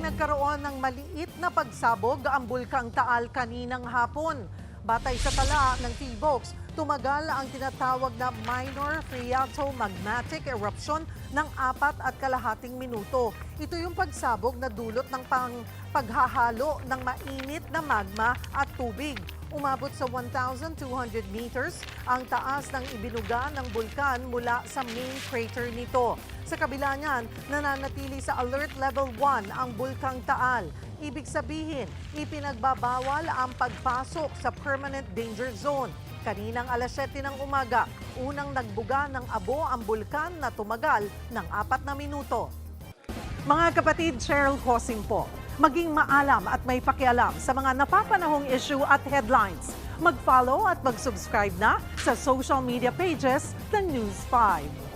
nagkaroon ng maliit na pagsabog ang Bulkang Taal kaninang hapon. Batay sa tala ng PHIVOLCS, tumagal ang tinatawag na minor phreatomagmatic eruption ng 4.5 minuto. Ito yung pagsabog na dulot ng paghahalo ng mainit na magma at tubig. Umabot sa 1,200 meters ang taas ng ibinuga ng bulkan mula sa main crater nito. Sa kabila niyan, nananatili sa Alert Level 1 ang Bulkang Taal. Ibig sabihin, ipinagbabawal ang pagpasok sa Permanent Danger Zone. Kaninang alas 7 ng umaga, unang nagbuga ng abo ang bulkan na tumagal ng 4 na minuto. Mga kapatid, Cheryl Cosing po. Maging maalam at may pakialam sa mga napapanahong issue at headlines. Mag-follow at mag-subscribe na sa social media pages ng News 5.